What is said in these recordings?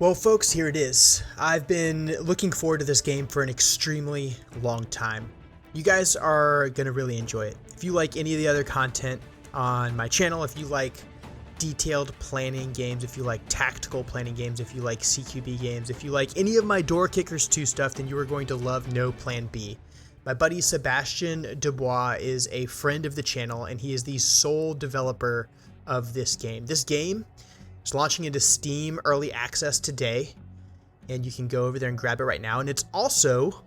Well, folks, here it is. I've been looking forward to this game for an extremely long time. You guys are going to really enjoy it. If you like any of the other content on my channel, if you like detailed planning games, if you like tactical planning games, if you like CQB games, if you like any of my Door Kickers 2 stuff, then you are going to love No Plan B. My buddy Sebastian Dubois is a friend of the channel, and he is the sole developer of this game. This game is launching into Steam Early Access today, and you can go over there and grab it right now. And it's also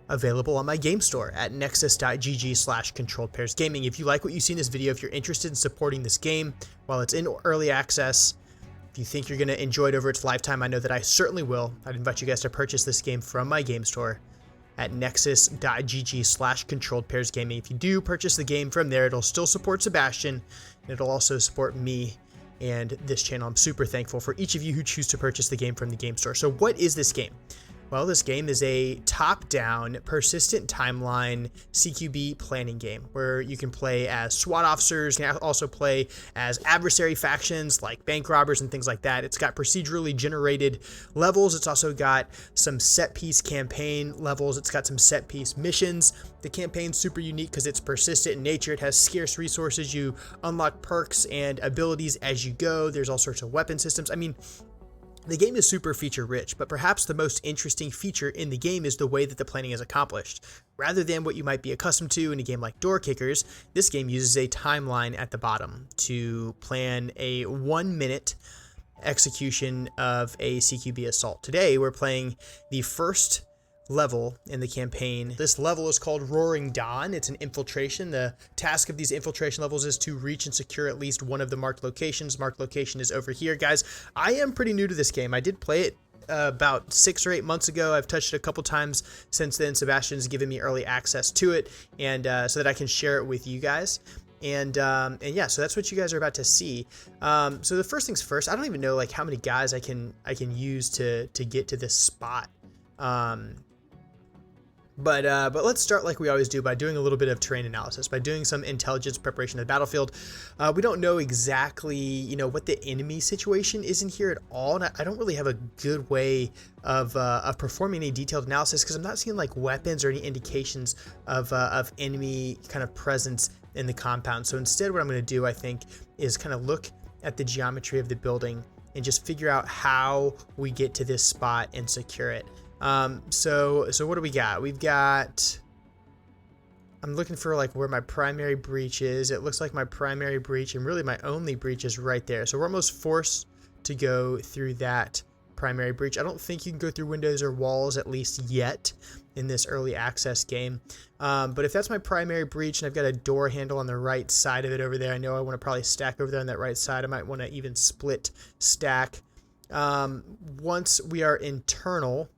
available on my game store at nexus.gg/controlledpairsgaming. If you like what you see in this video, if you're interested in supporting this game while it's in early access, if you think you're going to enjoy it over its lifetime, I know that I certainly will. I'd invite you guys to purchase this game from my game store at nexus.gg/controlledpairsgaming. If you do purchase the game from there, it'll still support Sebastian, and it'll also support me and this channel. I'm super thankful for each of you who choose to purchase the game from the game store. So what is this game? Well, this game is a top-down, persistent timeline CQB planning game where you can play as SWAT officers, and also play as adversary factions like bank robbers and things like that. It's got procedurally generated levels. It's also got some set-piece campaign levels. It's got some set-piece missions. The campaign's super unique because it's persistent in nature. It has scarce resources. You unlock perks and abilities as you go. There's all sorts of weapon systems. I mean, the game is super feature rich, but perhaps the most interesting feature in the game is the way that the planning is accomplished. Rather than what you might be accustomed to in a game like Door Kickers, this game uses a timeline at the bottom to plan a 1-minute execution of a CQB assault. Today, we're playing the first level in the campaign. This level is called Roaring Dawn. It's an infiltration. The task of these infiltration levels is to reach and secure at least one of the marked locations. Marked location is over here. Guys, I am pretty new to this game. I did play it about 6 or 8 months ago. I've touched it a couple times since then. Sebastian's given me early access to it, and so that I can share it with you guys. And yeah, so that's what you guys are about to see. So the first things first, I don't even know like how many guys I can use to get to this spot. But let's start like we always do by doing a little bit of terrain analysis, by doing some intelligence preparation of the battlefield. We don't know exactly, what the enemy situation is in here at all, and I don't really have a good way of performing any detailed analysis because I'm not seeing like weapons or any indications of enemy kind of presence in the compound. So instead, what I'm going to do, I think, is kind of look at the geometry of the building and just figure out how we get to this spot and secure it. So what do we got? We've got, I'm looking for like where my primary breach is. It looks like my primary breach and really my only breach is right there. So we're almost forced to go through that primary breach. I don't think you can go through windows or walls, at least yet, in this early access game. But if that's my primary breach and I've got a door handle on the right side of it over there, I know I want to probably stack over there on that right side. I might want to even split stack. Once we are internal,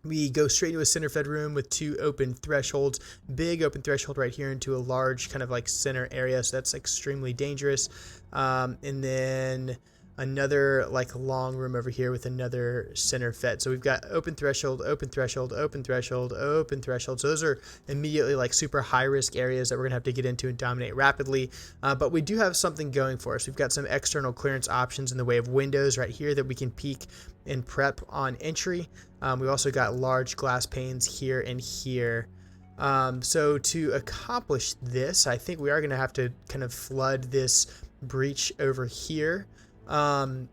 we go straight into a center fed room with 2 open thresholds, big open threshold right here into a large kind of like center area. So that's extremely dangerous. And then another like long room over here with another center fed. So we've got open threshold, open threshold, open threshold, open threshold. So those are immediately like super high risk areas that we're gonna have to get into and dominate rapidly. But we do have something going for us. We've got some external clearance options in the way of windows right here that we can peek and prep on entry. We've also got large glass panes here and here. So to accomplish this, I think we are gonna have to kind of flood this breach over here. I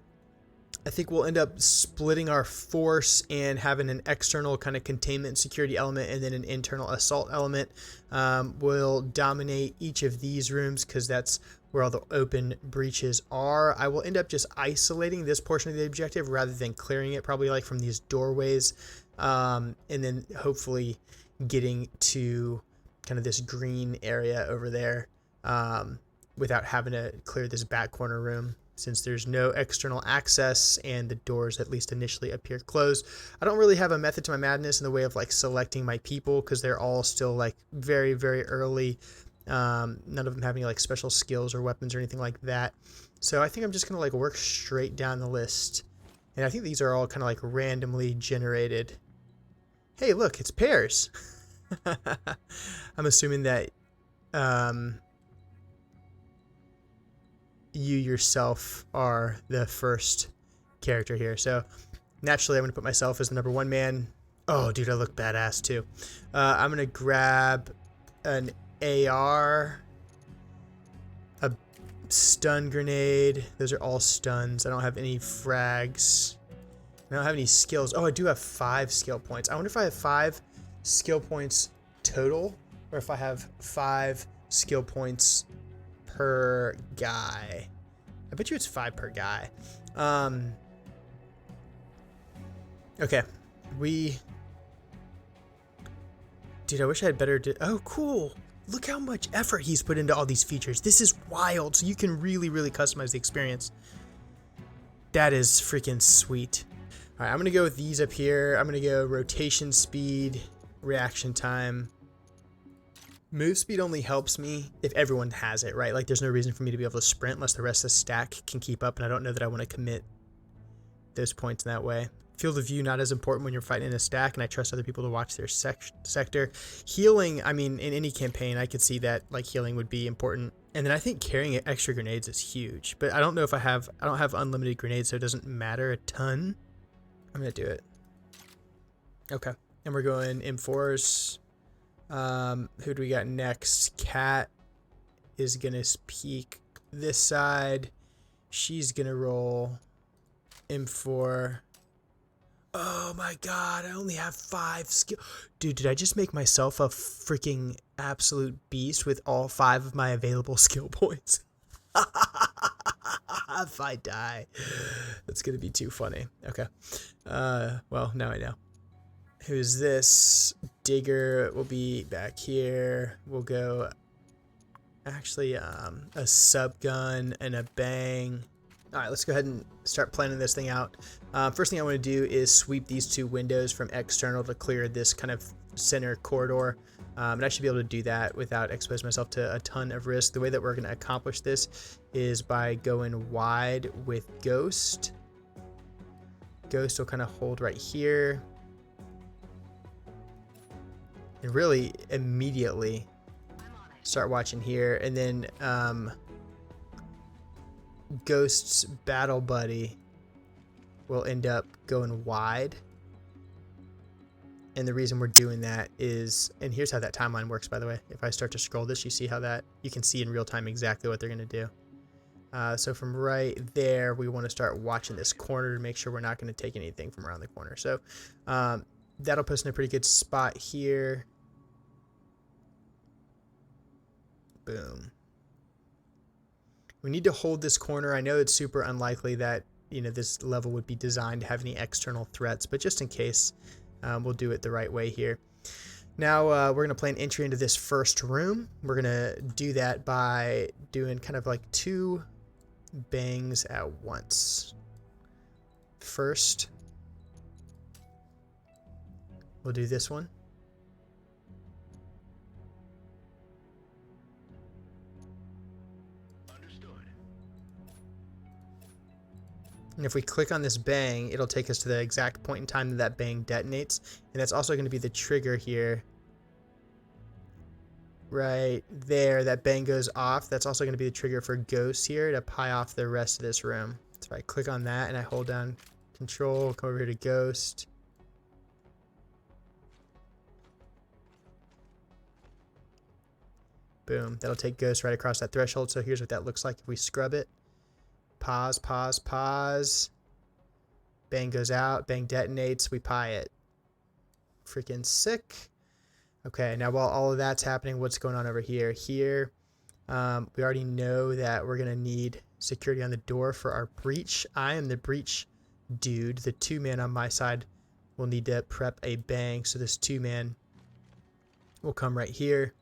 think we'll end up splitting our force and having an external kind of containment security element and then an internal assault element. We'll dominate each of these rooms because that's where all the open breaches are. I will end up just isolating this portion of the objective rather than clearing it, probably like from these doorways, and then hopefully getting to kind of this green area over there without having to clear this back corner room, since there's no external access and the doors at least initially appear closed. I don't really have a method to my madness in the way of like selecting my people because they're all still like very, very early. None of them have any like special skills or weapons or anything like that. So I think I'm just going to like work straight down the list. And I think these are all kind of like randomly generated. Hey, look, it's pairs. I'm assuming that you yourself are the first character here. So Naturally, I'm going to put myself as the number 1 man. Oh, dude, I look badass too. I'm going to grab an AR, a stun grenade. Those are all stuns. I don't have any frags. I don't have any skills. Oh, I do have 5 skill points. I wonder if I have 5 skill points total, or if I have 5 skill points per guy. I bet you it's 5 per guy. Okay. Dude, I wish I had better... Oh, cool. Look how much effort he's put into all these features. This is wild. So you can really, really customize the experience. That is freaking sweet. All right, I'm going to go with these up here. I'm going to go rotation speed, reaction time. Move speed only helps me if everyone has it, right? Like, there's no reason for me to be able to sprint unless the rest of the stack can keep up, and I don't know that I want to commit those points in that way. Field of view, not as important when you're fighting in a stack, and I trust other people to watch their sector. Healing, I mean, in any campaign, I could see that, like, healing would be important. And then I think carrying extra grenades is huge, but I don't know if I don't have unlimited grenades, so it doesn't matter a ton. I'm going to do it. Okay. And we're going M4s. Who do we got next? Cat is going to peek this side. She's going to roll M4. Oh my god, I only have 5 skill. Dude, did I just make myself a freaking absolute beast with all 5 of my available skill points? If I die, that's gonna be too funny. Okay. Well, now I know. Who's this? Digger will be back here. We'll go actually a sub gun and a bang. All right, let's go ahead and start planning this thing out. First thing I want to do is sweep these 2 windows from external to clear this kind of center corridor. And I should be able to do that without exposing myself to a ton of risk. The way that we're going to accomplish this is by going wide with Ghost. Ghost will kind of hold right here. And really immediately start watching here. And then Ghost's battle buddy will end up going wide. And the reason we're doing that is, and here's how that timeline works, by the way. If I start to scroll this, you see how that, you can see in real time exactly what they're going to do. So from right there, we want to start watching this corner to make sure we're not going to take anything from around the corner. So that'll put us in a pretty good spot here. Boom. We need to hold this corner. I know it's super unlikely that, you know, this level would be designed to have any external threats, but just in case, we'll do it the right way here. Now we're going to plan entry into this first room. We're going to do that by doing kind of like 2 bangs at once. First, we'll do this one. And if we click on this bang, it'll take us to the exact point in time that that bang detonates. And that's also going to be the trigger here. Right there, that bang goes off. That's also going to be the trigger for Ghost here to pie off the rest of this room. So if I click on that and I hold down Control, come over here to Ghost. Boom, that'll take Ghost right across that threshold. So here's what that looks like if we scrub it. Pause, pause, pause. Bang goes out, bang detonates, we pie it. Freaking sick. Okay, now while all of that's happening, what's going on over here? Here, we already know that we're gonna need security on the door for our breach. I am the breach dude. The 2-man on my side will need to prep a bang. So this 2-man will come right here.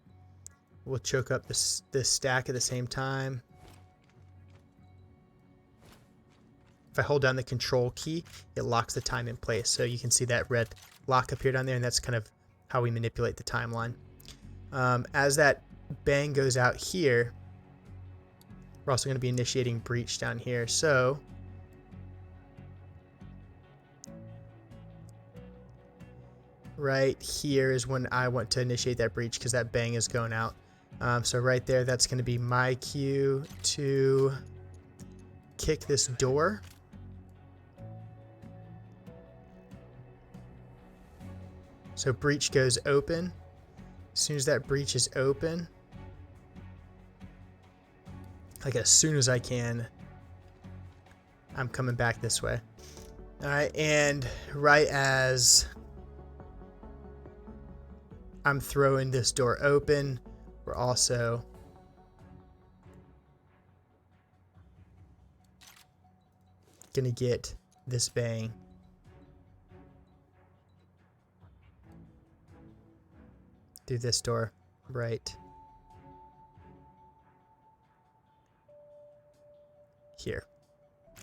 We'll choke up this stack at the same time. If I hold down the control key, it locks the time in place. So you can see that red lock appear down there, and that's kind of how we manipulate the timeline. As that bang goes out here, we're also going to be initiating breach down here. So right here is when I want to initiate that breach because that bang is going out. So right there, that's going to be my cue to kick this door. So breach goes open. As soon as that breach is open, like as soon as I can, I'm coming back this way. All right, and right as I'm throwing this door open, we're also gonna get this bang. Through this door, right here.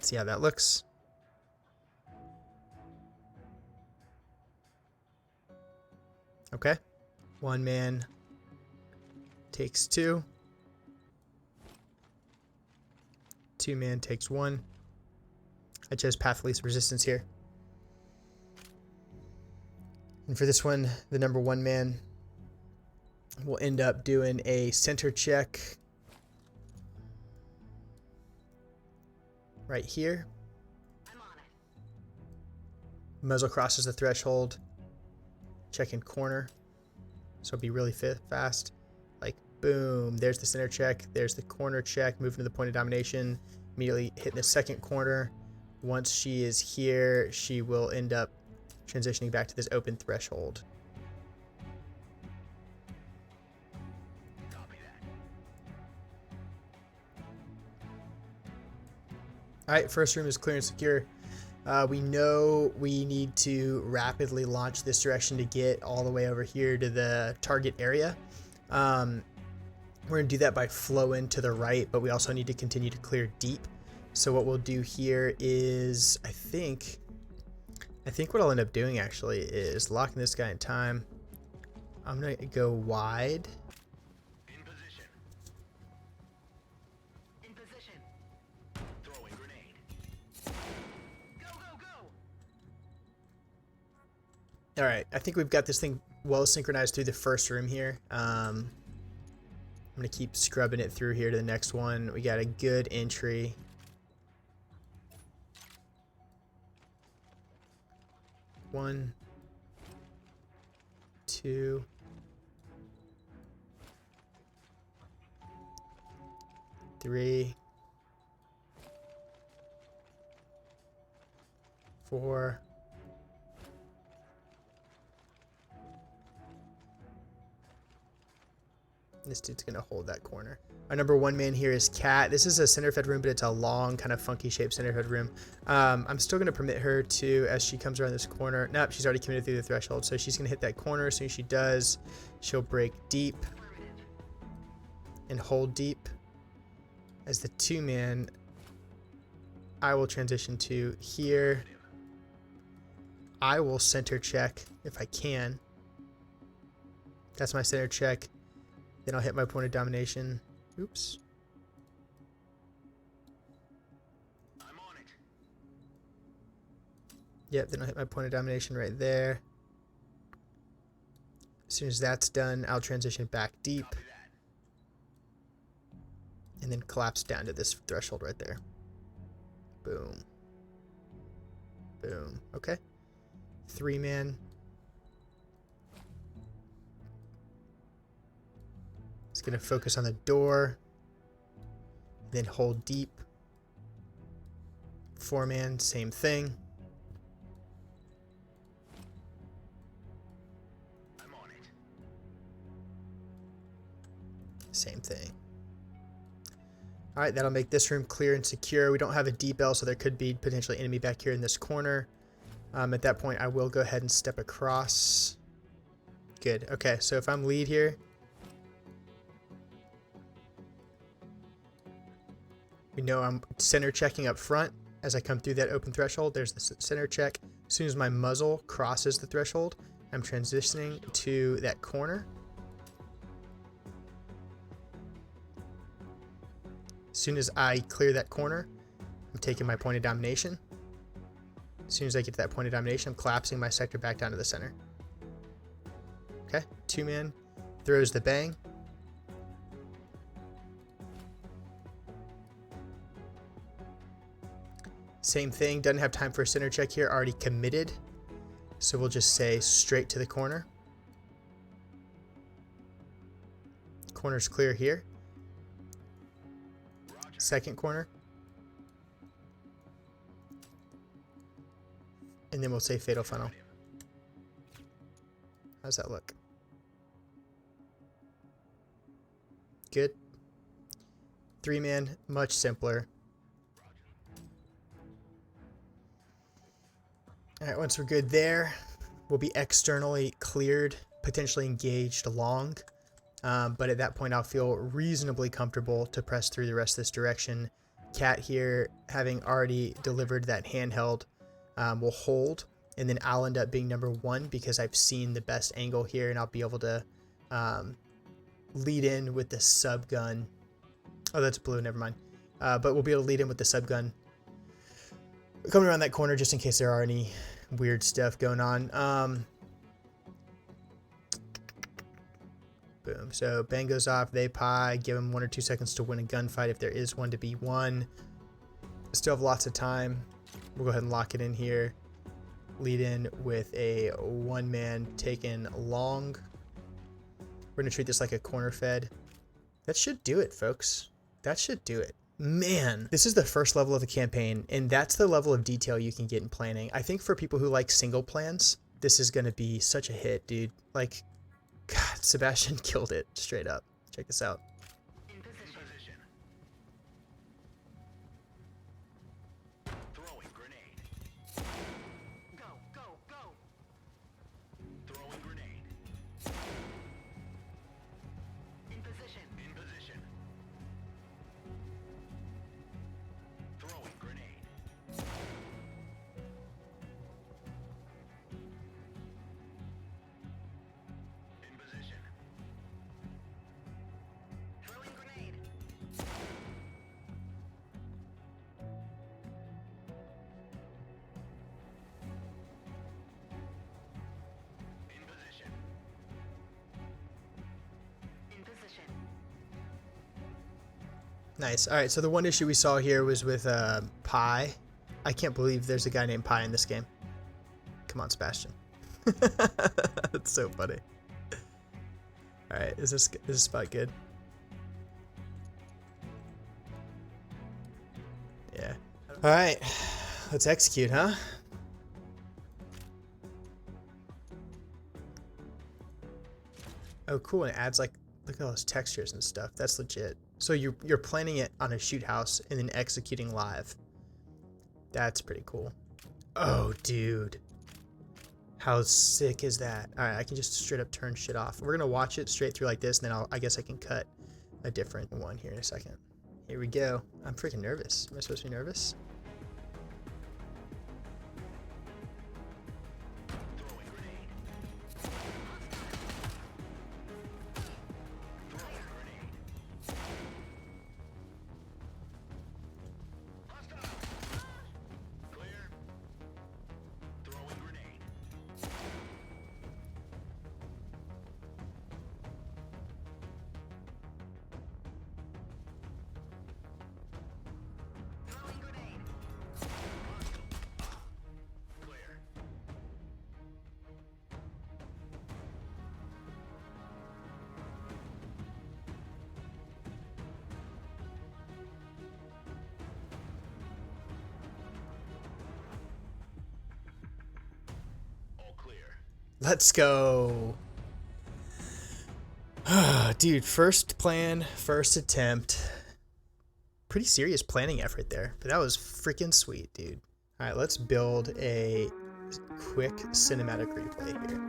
See how that looks? Okay. One man takes two. Two man takes one. I chose path of least resistance here. And for this one, the number one man will end up doing a center check right here. I'm on it. Muzzle crosses the threshold. Check in corner. So it'll be really fast. Like, boom. There's the center check. There's the corner check. Moving to the point of domination. Immediately hitting the second corner. Once she is here, she will end up transitioning back to this open threshold. Alright, first room is clear and secure. We know we need to rapidly launch this direction to get all the way over here to the target area. We're going to do that by flowing to the right, but we also need to continue to clear deep. So what we'll do here is, I think what I'll end up doing actually is locking this guy in time. I'm going to go wide. In position. In position. Throwing grenade. Go, go, go. All right, I think we've got this thing well synchronized through the first room here. I'm going to keep scrubbing it through here to the next one. We got a good entry. One, two, three, four, this dude's gonna hold that corner. Our number one man here is Cat. This is a center fed room, but it's a long, kind of funky shaped center fed room. I'm still gonna permit her to, as she comes around this corner. Nope, she's already committed through the threshold, so she's gonna hit that corner. As soon as she does, she'll break deep and hold deep. As the two man, I will transition to here. I will center check if I can. That's my center check. Then I'll hit my point of domination. Oops. I'm on it. Yep, then I'll hit my point of domination right there. As soon as that's done, I'll transition back deep. And then collapse down to this threshold right there. Boom. Boom. Okay. Three man. It's going to focus on the door. Then hold deep. Four man, same thing. I'm on it. Same thing. All right, that'll make this room clear and secure. We don't have a deep L, so there could be potentially enemy back here in this corner. At that point, I will go ahead and step across. Good. Okay, so if I'm lead here, we know I'm center checking up front as I come through that open threshold. There's the center check. As soon as my muzzle crosses the threshold, I'm transitioning to that corner. As soon as I clear that corner, I'm taking my point of domination. As soon as I get to that point of domination, I'm collapsing my sector back down to the center. Okay, two man throws the bang. Same thing, doesn't have time for a center check here, already committed. So we'll just say straight to the corner. Corner's clear here. Second corner. And then we'll say fatal funnel. How's that look? Good. 3-man, much simpler. Alright, once we're good there, we'll be externally cleared, potentially engaged long. But at that point, I'll feel reasonably comfortable to press through the rest of this direction. Cat here, having already delivered that handheld, will hold. And then I'll end up being number 1 because I've seen the best angle here, and I'll be able to lead in with the sub gun. Oh, that's blue, never mind. But we'll be able to lead in with the sub gun coming around that corner just in case there are any weird stuff going on. Boom. So bang goes off, they pie, give them 1 or 2 seconds to win a gunfight if there is one to be won. Still have lots of time. We'll go ahead and lock it in here. Lead in with a 1-man taken long. We're going to treat this like a corner fed. That should do it, folks. That should do it. Man, this is the first level of the campaign, and that's the level of detail you can get in planning. I think for people who like single plans, this is going to be such a hit, dude. Like, God, Sebastian killed it straight up. Check this out. In position. Throwing grenade. Go, go, go. Throwing grenade. In position. In position. Throwing grenade. In position. Throwing grenade. In position. In position. Nice. All right, so the one issue we saw here was with Pi. I can't believe there's a guy named Pi in this game. Come on, Sebastian. That's so funny. All right, is this spot good? Yeah. All right, let's execute, huh? Oh, cool. And it adds like, look at all those textures and stuff. That's legit. So you're planning it on a shoot house and then executing live. That's pretty cool. Oh, dude. How sick is that? All right, I can just straight up turn shit off. We're going to watch it straight through like this, and then I guess I can cut a different one here in a second. Here we go. I'm freaking nervous. Am I supposed to be nervous? Throwing grenade. Throwing grenade. Hostile. Clear. Throwing grenade. Throwing grenade. Clear. All clear. Let's go. Dude, first plan, first attempt. Pretty serious planning effort there, but that was freaking sweet, dude. All right, let's build a quick cinematic replay here.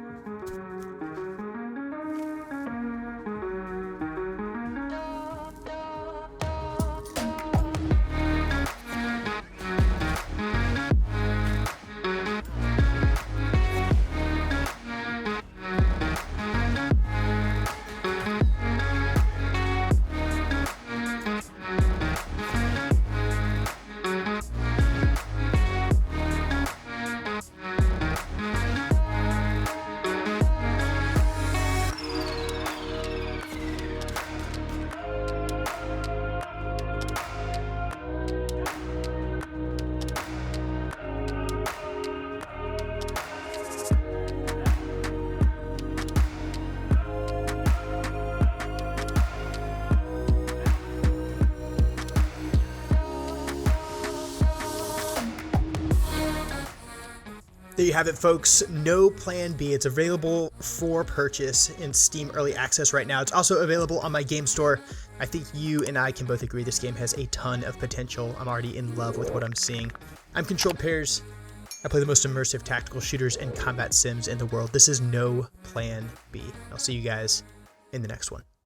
There you have it, folks. No Plan B. It's available for purchase in Steam Early Access right now. It's also available on my game store. I think you and I can both agree this game has a ton of potential. I'm already in love with what I'm seeing. I'm Controlled Pairs. I play the most immersive tactical shooters and combat sims in the world. This is No Plan B. I'll see you guys in the next one.